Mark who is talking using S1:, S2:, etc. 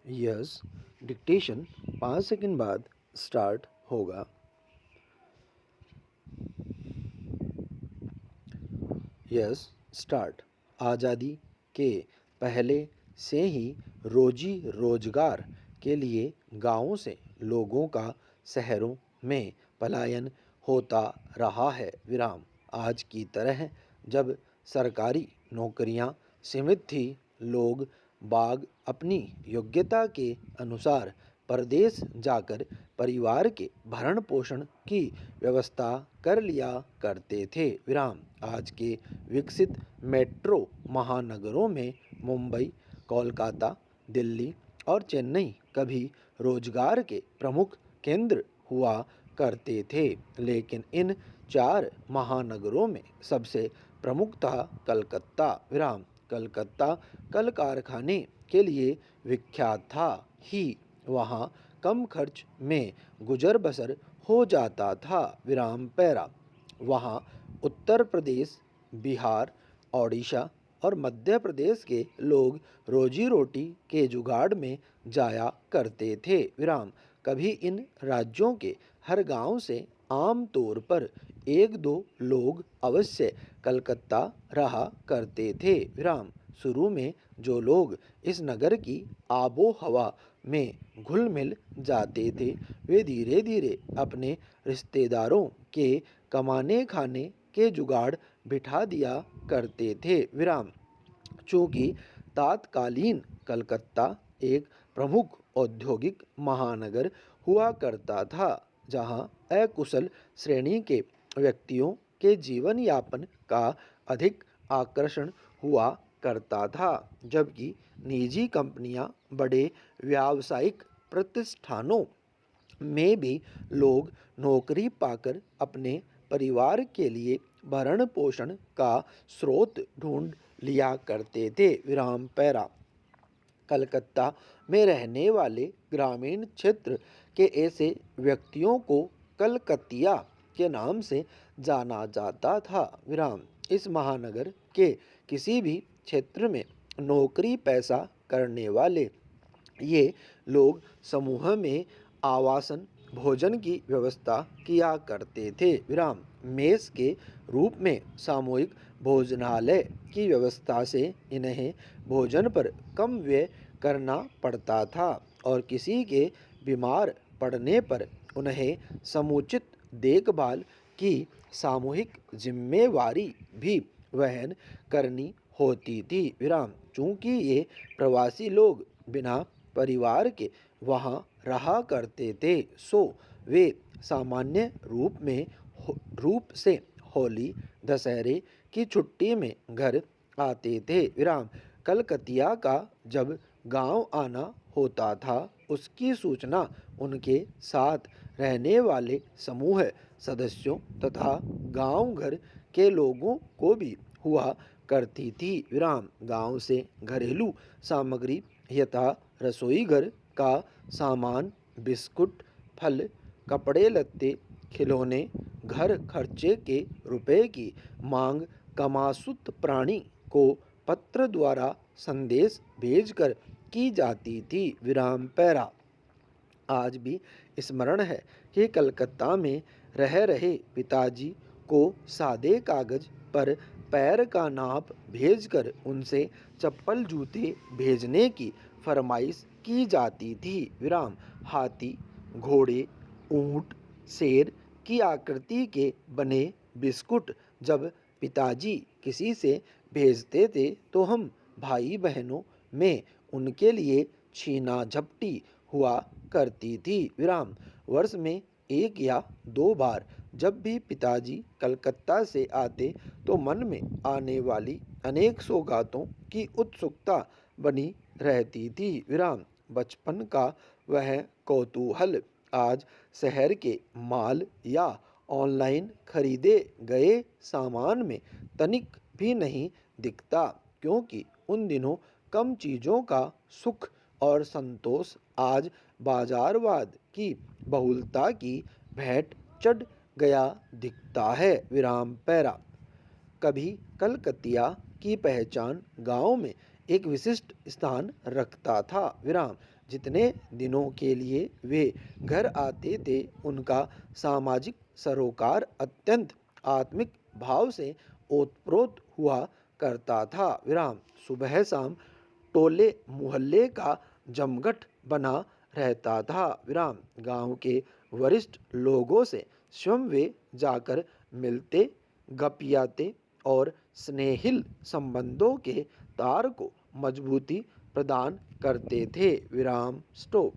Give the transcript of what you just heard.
S1: Yes, dictation 5 second बाद start होगा। Yes, start. आज़ादी के पहले से ही रोजी रोजगार के लिए गांवों से लोगों का शहरों में पलायन होता रहा है। विराम। आज की तरह जब सरकारी नौकरियां सीमित थी, लोग बाग अपनी योग्यता के अनुसार परदेश जाकर परिवार के भरण पोषण की व्यवस्था कर लिया करते थे। विराम। आज के विकसित मेट्रो महानगरों में मुंबई, कोलकाता, दिल्ली और चेन्नई कभी रोजगार के प्रमुख केंद्र हुआ करते थे, लेकिन इन 4 महानगरों में सबसे प्रमुख था कलकत्ता। विराम। कलकत्ता कल कारखाने के लिए विख्यात था ही वहाँ कम खर्च में गुजर बसर हो जाता था। विराम पैरा। वहाँ उत्तर प्रदेश, बिहार, ओडिशा और मध्य प्रदेश के लोग रोजी रोटी के जुगाड़ में जाया करते थे। विराम। कभी इन राज्यों के हर गांव से आम तौर पर 1-2 लोग अवश्य कलकत्ता रहा करते थे। विराम। शुरू में जो लोग इस नगर की आबो हवा में घुल मिल जाते थे, वे धीरे धीरे अपने रिश्तेदारों के कमाने खाने के जुगाड़ बिठा दिया करते थे। विराम। चूँकि तत्कालीन कलकत्ता एक प्रमुख औद्योगिक महानगर हुआ करता था, जहाँ अकुशल श्रेणी के व्यक्तियों के जीवन यापन का अधिक आकर्षण हुआ करता था, जबकि निजी कंपनियां, बड़े व्यावसायिक प्रतिष्ठानों में भी लोग नौकरी पाकर अपने परिवार के लिए भरण पोषण का स्रोत ढूंढ लिया करते थे। विराम पैरा। कलकत्ता में रहने वाले ग्रामीण क्षेत्र के ऐसे व्यक्तियों को कलकतिया के नाम से जाना जाता था। विराम। इस महानगर के किसी भी क्षेत्र में नौकरी पैसा करने वाले ये लोग समूह में आवासन भोजन की व्यवस्था किया करते थे। विराम। मेस के रूप में सामूहिक भोजनालय की व्यवस्था से इन्हें भोजन पर कम व्यय करना पड़ता था और किसी के बीमार पड़ने पर उन्हें समुचित देखभाल की सामूहिक जिम्मेवारी भी वहन करनी होती थी। विराम। चूँकि ये प्रवासी लोग बिना परिवार के वहाँ रहा करते थे, सो वे सामान्य रूप से होली, दशहरे की छुट्टी में घर आते थे। विराम। कलकतिया का जब गांव आना होता था, उसकी सूचना उनके साथ रहने वाले समूह सदस्यों तथा गांव घर के लोगों को भी हुआ करती थी। विराम। गांव से घरेलू सामग्री यथा रसोई घर का सामान, बिस्कुट, फल, कपड़े लत्ते, खिलौने, घर खर्चे के रुपए की मांग कमासुत प्राणी को पत्र द्वारा संदेश भेजकर की जाती थी। विराम पैरा। आज भी स्मरण है कि कलकत्ता में रह रहे पिताजी को सादे कागज पर पैर का नाप भेजकर उनसे चप्पल जूते भेजने की फरमाइश की जाती थी। विराम। हाथी, घोड़े, ऊंट, शेर की आकृति के बने बिस्कुट जब पिताजी किसी से भेजते थे, तो हम भाई बहनों में उनके लिए छीना झपटी हुआ करती थी। विराम। वर्ष में 1 या 2 बार जब भी पिताजी कलकत्ता से आते, तो मन में आने वाली अनेक सौगातों की उत्सुकता बनी रहती थी। विराम। बचपन का वह कौतूहल आज शहर के माल या ऑनलाइन खरीदे गए सामान में तनिक भी नहीं दिखता, क्योंकि उन दिनों कम चीज़ों का सुख और संतोष आज बाजारवाद की बहुलता की भेंट चढ़ गया दिखता है। विराम पैरा। कभी कलकतिया की पहचान गांव में एक विशिष्ट स्थान रखता था। विराम। जितने दिनों के लिए वे घर आते थे, उनका सामाजिक सरोकार अत्यंत आत्मिक भाव से ओतप्रोत हुआ करता था। विराम। सुबह शाम टोले मोहल्ले का जमघट बना रहता था। विराम। गांव के वरिष्ठ लोगों से स्वयं वे जाकर मिलते, गपियाते और स्नेहिल संबंधों के तार को मजबूती प्रदान करते थे। विराम। स्टॉप।